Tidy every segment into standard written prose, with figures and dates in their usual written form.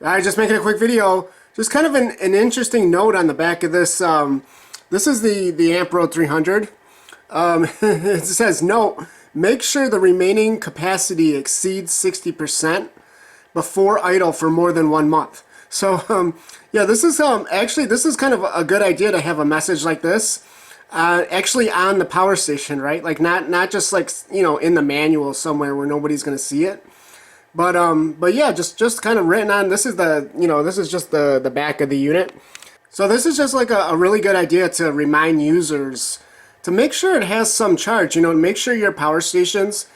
Alright, just making a quick video. Just kind of an interesting note on the back of this. This is the AmpRoad 300. It says, note, make sure the remaining capacity exceeds 60% before idle for more than 1 month. So, yeah, this is actually, this is kind of a good idea to have a message like this. Actually on the power station, right? Like not just like, you know, in the manual somewhere where nobody's going to see it. But yeah, just kind of written on. This is the, you know, this is just the back of the unit. So this is just like a really good idea to remind users to make sure it has some charge. You know, make sure your power stations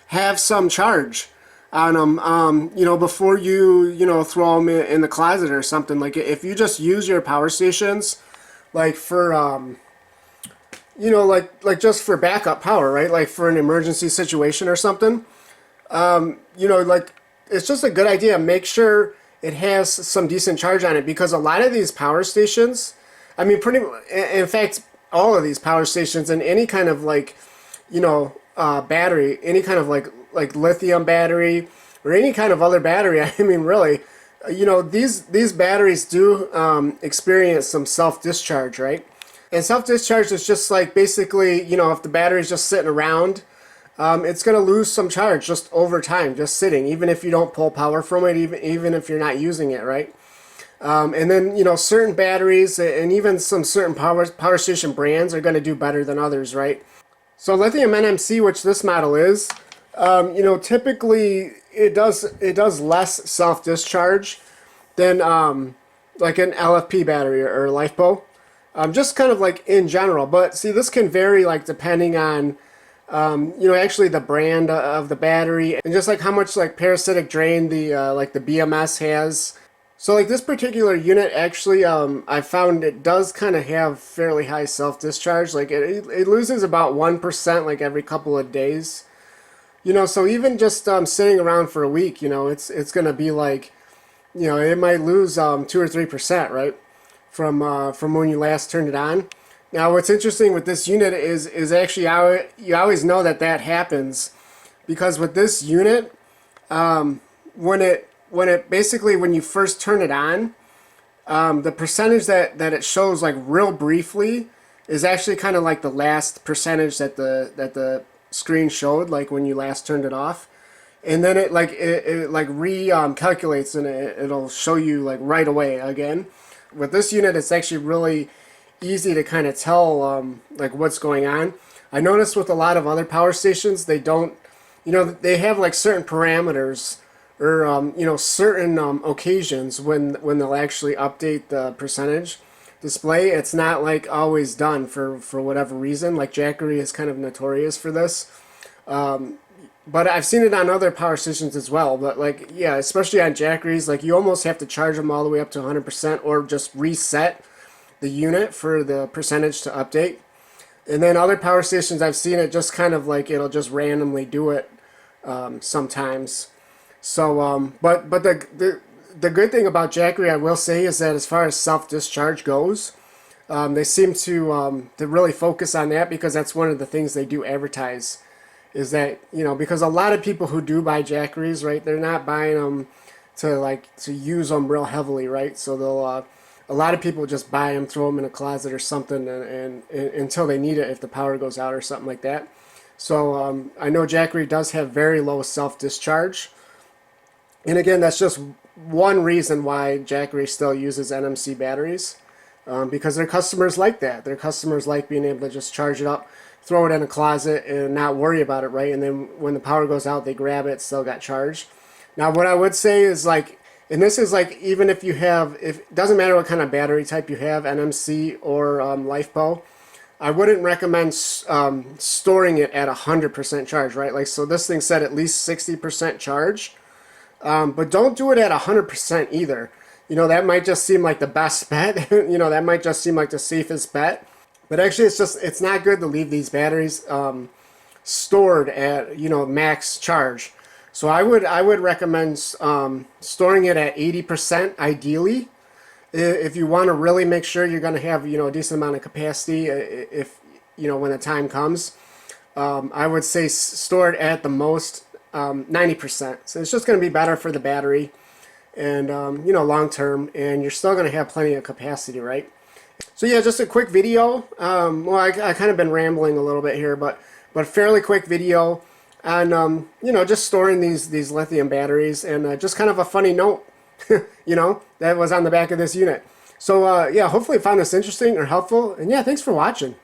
have some charge on them. You know, before you throw them in the closet or something. Like if you just use your power stations, like for you know, like just for backup power, right? Like for an emergency situation or something. You know, like it's just a good idea. Make sure it has some decent charge on it, because a lot of these power stations, I mean, in fact, all of these power stations and any kind of like, you know, battery, any kind of like lithium battery or any kind of other battery. I mean, really, you know, these batteries do experience some self-discharge, right? And self-discharge is just like basically, you know, if the battery's just sitting around, it's going to lose some charge just over time, just sitting, even if you don't pull power from it, even if you're not using it, right? And then, you know, certain batteries and even some certain power station brands are going to do better than others, right? So lithium NMC, which this model is, you know, typically it does less self-discharge than like an LFP battery or LiFePO, just kind of like in general. But see, this can vary like depending on you know, actually the brand of the battery and just like how much like parasitic drain the like the BMS has. So like this particular unit actually, I found it does kind of have fairly high self-discharge. Like it loses about 1% like every couple of days. You know, so even just sitting around for a week, you know, it's gonna be like, you know, it might lose 2 or 3%, right, from when you last turned it on. Now, what's interesting with this unit is actually you always know that happens, because with this unit, when it basically, when you first turn it on, the percentage that it shows like real briefly is actually kind of like the last percentage that the screen showed, like when you last turned it off, and then it like recalculates and it'll show you like right away again. With this unit, it's actually really easy to kind of tell like what's going on. I noticed with a lot of other power stations, they don't, you know, they have like certain parameters or you know, certain occasions when they'll actually update the percentage display. It's not like always done for whatever reason. Like Jackery is kind of notorious for this, but I've seen it on other power stations as well. But like, yeah, especially on Jackeries, like you almost have to charge them all the way up to 100% or just reset the unit for the percentage to update. And then other power stations, I've seen it just kind of like it'll just randomly do it sometimes. So but the good thing about Jackery, I will say, is that as far as self-discharge goes, they seem to really focus on that, because that's one of the things they do advertise, is that, you know, because a lot of people who do buy Jackeries, right, they're not buying them to use them real heavily, right? So they'll a lot of people just buy them, throw them in a closet or something, and until they need it if the power goes out or something like that. So I know Jackery does have very low self-discharge. And again, that's just one reason why Jackery still uses NMC batteries, because their customers like that. Their customers like being able to just charge it up, throw it in a closet, and not worry about it, right? And then when the power goes out, they grab it, still got charged. Now, what I would say is like, and this is like, even if you have, it doesn't matter what kind of battery type you have, NMC or LiFePO, I wouldn't recommend storing it at 100% charge, right? Like, so this thing said at least 60% charge, but don't do it at 100% either. You know, that might just seem like the best bet. You know, that might just seem like the safest bet. But actually, it's not good to leave these batteries stored at, you know, max charge. So I would recommend storing it at 80% ideally, if you want to really make sure you're going to have, you know, a decent amount of capacity. If, you know, when the time comes, I would say store it at the most 90%. So it's just going to be better for the battery. and you know, long term, and you're still going to have plenty of capacity, right? So yeah, just a quick video. Well, I kind of been rambling a little bit here, but fairly quick video on you know, just storing these lithium batteries, and just kind of a funny note, you know, that was on the back of this unit. So yeah, hopefully you found this interesting or helpful, and yeah, thanks for watching.